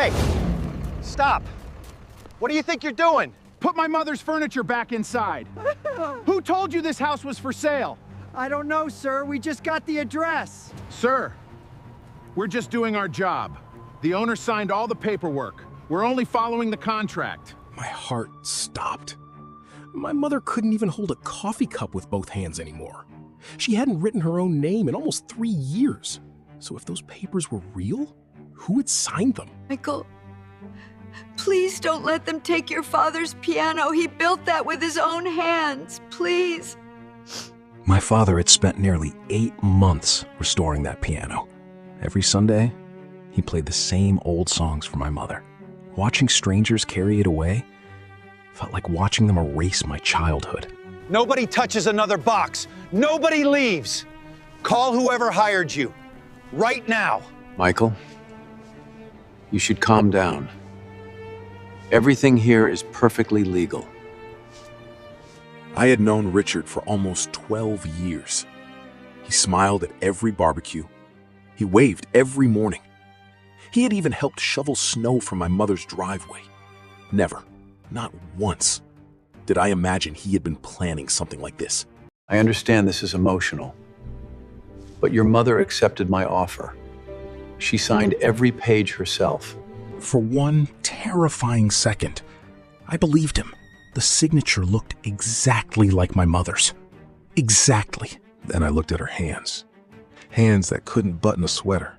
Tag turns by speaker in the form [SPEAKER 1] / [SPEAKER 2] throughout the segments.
[SPEAKER 1] Hey, stop. What do you think you're doing?
[SPEAKER 2] Put my mother's furniture back inside. Who told you this house was for sale?
[SPEAKER 3] I don't know, sir. We just got the address.
[SPEAKER 2] Sir, we're just doing our job. The owner signed all the paperwork. We're only following the contract.
[SPEAKER 4] My heart stopped. My mother couldn't even hold a coffee cup with both hands anymore. She hadn't written her own name in almost 3 years. So if those papers were real, who had signed them?
[SPEAKER 5] Michael, please don't let them take your father's piano. He built that with his own hands. Please.
[SPEAKER 4] My father had spent nearly 8 months restoring that piano. Every Sunday, he played the same old songs for my mother. Watching strangers carry it away felt like watching them erase my childhood.
[SPEAKER 1] Nobody touches another box. Nobody leaves. Call whoever hired you. Right now.
[SPEAKER 6] Michael, you should calm down. Everything here is perfectly legal.
[SPEAKER 4] I had known Richard for almost 12 years. He smiled at every barbecue. He waved every morning. He had even helped shovel snow from my mother's driveway. Never, not once, did I imagine he had been planning something like this.
[SPEAKER 6] I understand this is emotional, but your mother accepted my offer. She signed every page herself.
[SPEAKER 4] For one terrifying second, I believed him. The signature looked exactly like my mother's. Exactly. Then I looked at her hands. Hands that couldn't button a sweater.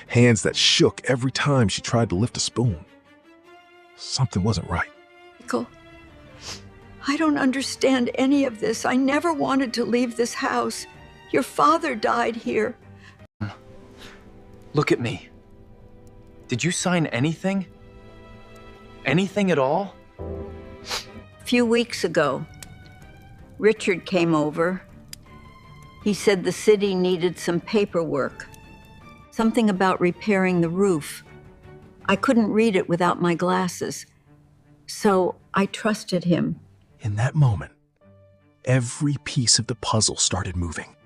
[SPEAKER 4] Hands that shook every time she tried to lift a spoon. Something wasn't right.
[SPEAKER 5] Michael, I don't understand any of this. I never wanted to leave this house. Your father died here.
[SPEAKER 7] Look at me. Did you sign anything? Anything at all?
[SPEAKER 5] A few weeks ago, Richard came over. He said the city needed some paperwork. Something about repairing the roof. I couldn't read it without my glasses, so I trusted him.
[SPEAKER 4] In that moment, every piece of the puzzle started moving.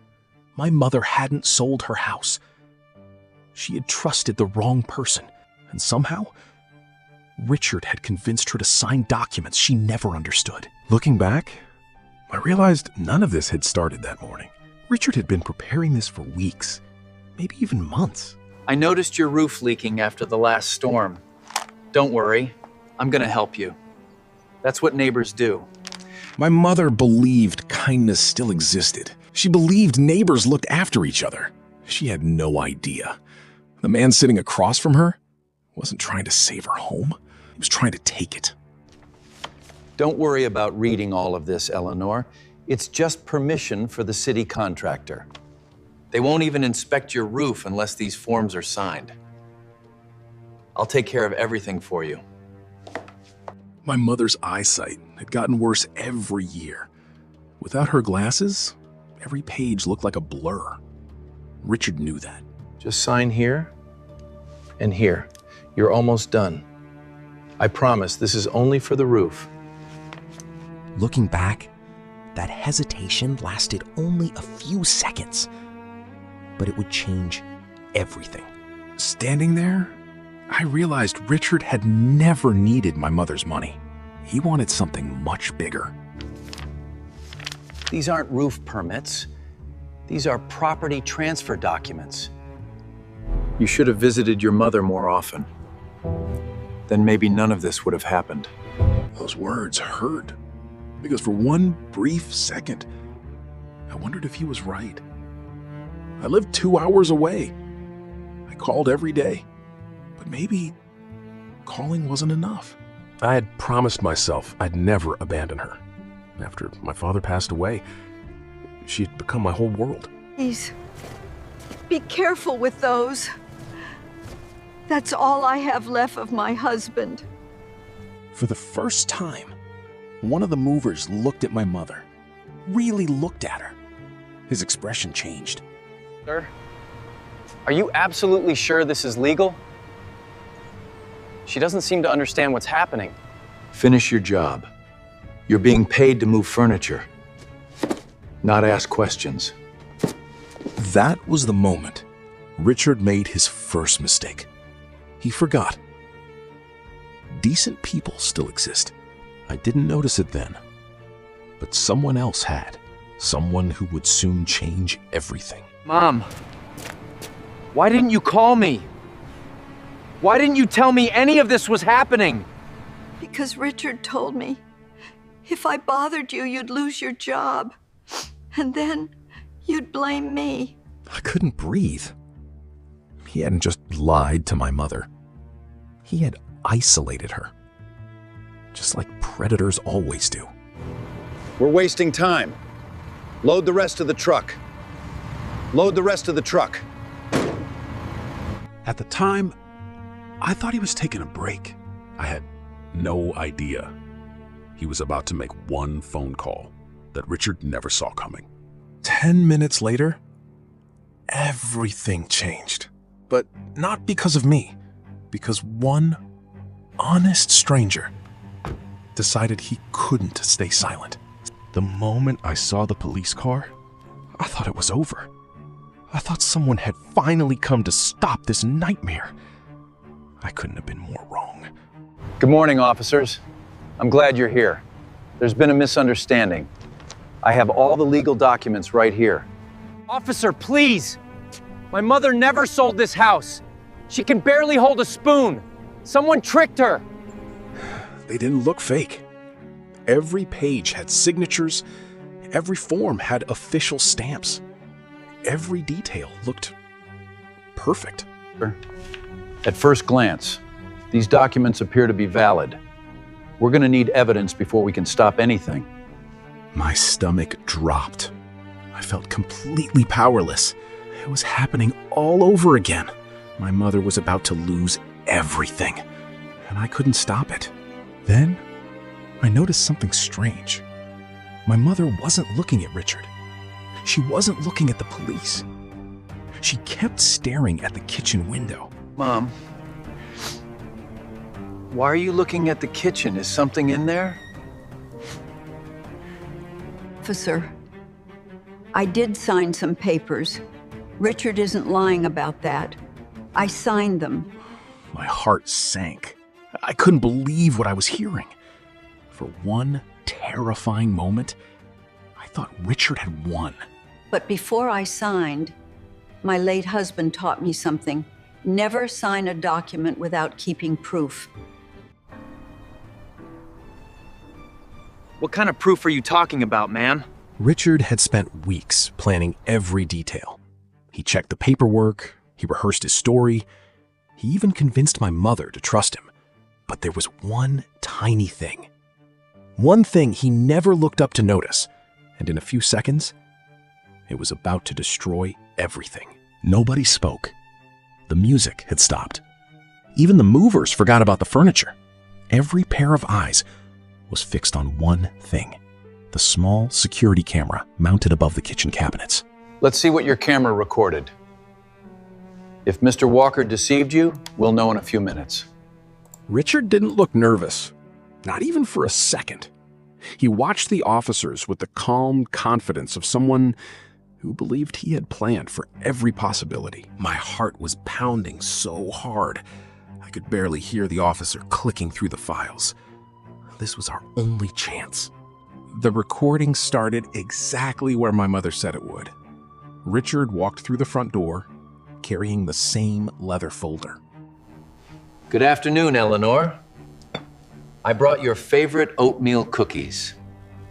[SPEAKER 4] My mother hadn't sold her house. She had trusted the wrong person, and somehow, Richard had convinced her to sign documents she never understood. Looking back, I realized none of this had started that morning. Richard had been preparing this for weeks, maybe even months.
[SPEAKER 7] I noticed your roof leaking after the last storm. Don't worry, I'm gonna help you. That's what neighbors do.
[SPEAKER 4] My mother believed kindness still existed. She believed neighbors looked after each other. She had no idea. The man sitting across from her wasn't trying to save her home. He was trying to take it.
[SPEAKER 6] Don't worry about reading all of this, Eleanor. It's just permission for the city contractor.
[SPEAKER 7] They won't even inspect your roof unless these forms are signed. I'll take care of everything for you.
[SPEAKER 4] My mother's eyesight had gotten worse every year. Without her glasses, every page looked like a blur. Richard knew that.
[SPEAKER 6] Just sign here and here. You're almost done. I promise this is only for the roof.
[SPEAKER 4] Looking back, that hesitation lasted only a few seconds, but it would change everything. Standing there, I realized Richard had never needed my mother's money. He wanted something much bigger.
[SPEAKER 6] These aren't roof permits. These are property transfer documents. You should have visited your mother more often. Then maybe none of this would have happened.
[SPEAKER 4] Those words hurt, because for one brief second, I wondered if he was right. I lived 2 hours away. I called every day, but maybe calling wasn't enough. I had promised myself I'd never abandon her. After my father passed away, she had become my whole world.
[SPEAKER 5] Please, be careful with those. That's all I have left of my husband.
[SPEAKER 4] For the first time, one of the movers looked at my mother, really looked at her. His expression changed.
[SPEAKER 7] Sir, are you absolutely sure this is legal? She doesn't seem to understand what's happening.
[SPEAKER 6] Finish your job. You're being paid to move furniture, not ask questions.
[SPEAKER 4] That was the moment Richard made his first mistake. He forgot. Decent people still exist. I didn't notice it then, but someone else had. Someone who would soon change everything.
[SPEAKER 7] Mom, why didn't you call me? Why didn't you tell me any of this was happening?
[SPEAKER 5] Because Richard told me if I bothered you, you'd lose your job. And then you'd blame me.
[SPEAKER 4] I couldn't breathe. He hadn't just lied to my mother. He had isolated her, just like predators always do.
[SPEAKER 1] We're wasting time. Load the rest of the truck. Load the rest of the truck.
[SPEAKER 8] At the time, I thought he was taking a break. I had no idea he was about to make one phone call that Richard never saw coming.
[SPEAKER 4] 10 minutes later, everything changed. But not because of me, because one honest stranger decided he couldn't stay silent. The moment I saw the police car, I thought it was over. I thought someone had finally come to stop this nightmare. I couldn't have been more wrong.
[SPEAKER 6] Good morning, officers. I'm glad you're here. There's been a misunderstanding. I have all the legal documents right here.
[SPEAKER 7] Officer, please! My mother never sold this house. She can barely hold a spoon. Someone tricked her.
[SPEAKER 4] They didn't look fake. Every page had signatures. Every form had official stamps. Every detail looked perfect.
[SPEAKER 6] At first glance, these documents appear to be valid. We're going to need evidence before we can stop anything.
[SPEAKER 4] My stomach dropped. I felt completely powerless. It was happening all over again. My mother was about to lose everything, and I couldn't stop it. Then, I noticed something strange. My mother wasn't looking at Richard. She wasn't looking at the police. She kept staring at the kitchen window.
[SPEAKER 6] Mom, why are you looking at the kitchen? Is something in there?
[SPEAKER 5] Officer, I did sign some papers. Richard isn't lying about that. I signed them.
[SPEAKER 4] My heart sank. I couldn't believe what I was hearing. For one terrifying moment, I thought Richard had won.
[SPEAKER 5] But before I signed, my late husband taught me something. Never sign a document without keeping proof.
[SPEAKER 7] What kind of proof are you talking about, man?
[SPEAKER 4] Richard had spent weeks planning every detail. He checked the paperwork, he rehearsed his story, he even convinced my mother to trust him. But there was one tiny thing. One thing he never looked up to notice, and in a few seconds, it was about to destroy everything. Nobody spoke. The music had stopped. Even the movers forgot about the furniture. Every pair of eyes was fixed on one thing: the small security camera mounted above the kitchen cabinets.
[SPEAKER 6] Let's see what your camera recorded. If Mr. Walker deceived you, we'll know in a few minutes.
[SPEAKER 4] Richard didn't look nervous, not even for a second. He watched the officers with the calm confidence of someone who believed he had planned for every possibility. My heart was pounding so hard, I could barely hear the officer clicking through the files. This was our only chance. The recording started exactly where my mother said it would. Richard walked through the front door, carrying the same leather folder.
[SPEAKER 6] Good afternoon, Eleanor. I brought your favorite oatmeal cookies.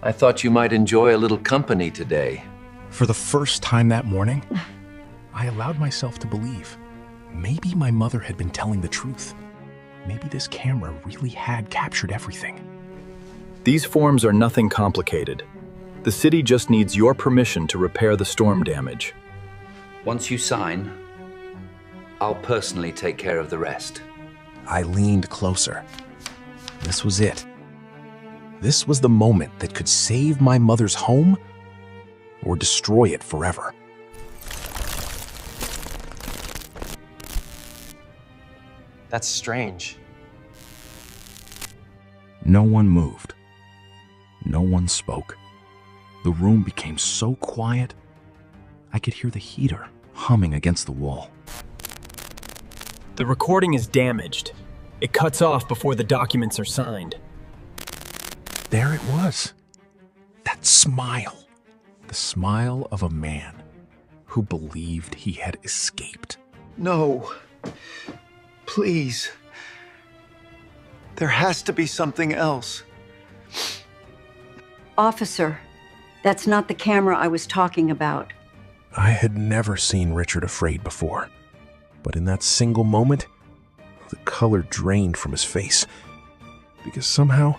[SPEAKER 6] I thought you might enjoy a little company today.
[SPEAKER 4] For the first time that morning, I allowed myself to believe. Maybe my mother had been telling the truth. Maybe this camera really had captured everything.
[SPEAKER 6] These forms are nothing complicated. The city just needs your permission to repair the storm damage.
[SPEAKER 9] Once you sign, I'll personally take care of the rest.
[SPEAKER 4] I leaned closer. This was it. This was the moment that could save my mother's home or destroy it forever.
[SPEAKER 7] That's strange.
[SPEAKER 4] No one moved. No one spoke. The room became so quiet, I could hear the heater humming against the wall.
[SPEAKER 10] The recording is damaged. It cuts off before the documents are signed.
[SPEAKER 4] There it was. That smile. The smile of a man who believed he had escaped.
[SPEAKER 6] No. Please. There has to be something else.
[SPEAKER 5] Officer, that's not the camera I was talking about.
[SPEAKER 4] I had never seen Richard afraid before, but in that single moment, the color drained from his face, because somehow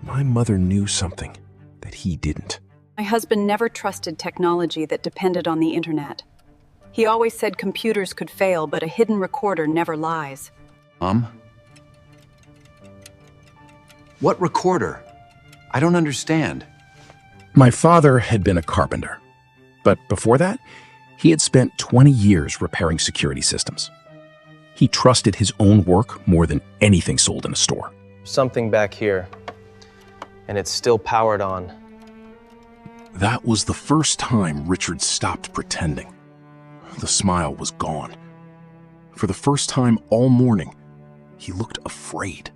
[SPEAKER 4] my mother knew something that he didn't.
[SPEAKER 11] My husband never trusted technology that depended on the internet. He always said computers could fail, but a hidden recorder never lies.
[SPEAKER 6] What recorder? I don't understand.
[SPEAKER 4] My father had been a carpenter, but before that, he had spent 20 years repairing security systems. He trusted his own work more than anything sold in a store.
[SPEAKER 12] Something back here, and it's still powered on.
[SPEAKER 4] That was the first time Richard stopped pretending. The smile was gone. For the first time all morning, he looked afraid.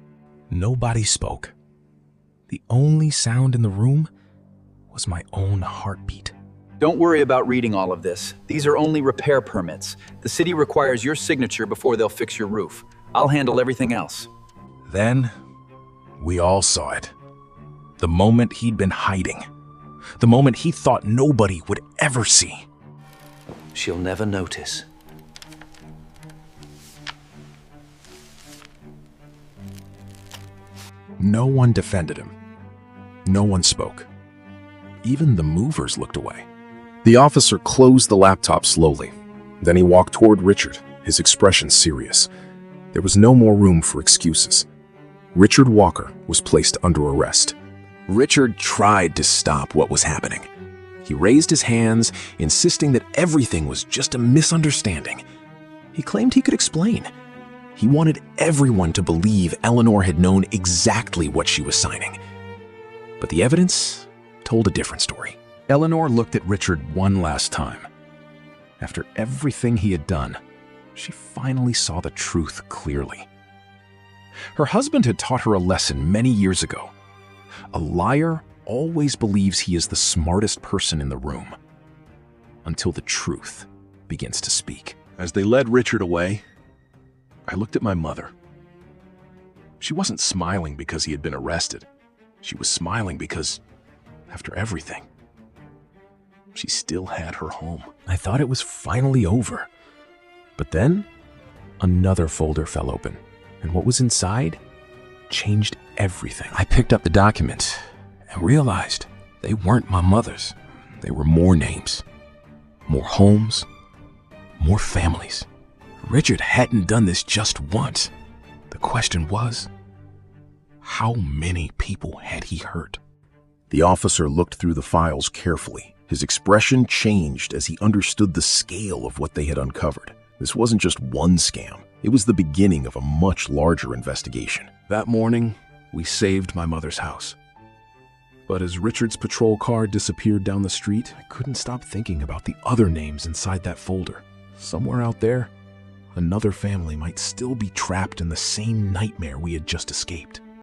[SPEAKER 4] Nobody spoke. The only sound in the room was my own heartbeat.
[SPEAKER 7] Don't worry about reading all of this. These are only repair permits. The city requires your signature before they'll fix your roof. I'll handle everything else.
[SPEAKER 4] Then, we all saw it. The moment he'd been hiding. The moment he thought nobody would ever see.
[SPEAKER 9] She'll never notice.
[SPEAKER 4] No one defended him. No one spoke. Even the movers looked away. The officer closed the laptop slowly. Then he walked toward Richard, his expression serious. There was no more room for excuses. Richard Walker was placed under arrest. Richard tried to stop what was happening. He raised his hands, insisting that everything was just a misunderstanding. He claimed he could explain. He wanted everyone to believe Eleanor had known exactly what she was signing. But the evidence told a different story. Eleanor looked at Richard one last time. After everything he had done, she finally saw the truth clearly. Her husband had taught her a lesson many years ago. A liar always believes he is the smartest person in the room, until the truth begins to speak. As they led Richard away, I looked at my mother. She wasn't smiling because he had been arrested. She was smiling because, after everything, she still had her home. I thought it was finally over. But then, another folder fell open, and what was inside changed everything. I picked up the document and realized they weren't my mother's. They were more names, more homes, more families. Richard hadn't done this just once. The question was, how many people had he hurt? The officer looked through the files carefully. His expression changed as he understood the scale of what they had uncovered. This wasn't just one scam. It was the beginning of a much larger investigation. That morning, we saved my mother's house. But as Richard's patrol car disappeared down the street, I couldn't stop thinking about the other names inside that folder. Somewhere out there, another family might still be trapped in the same nightmare we had just escaped.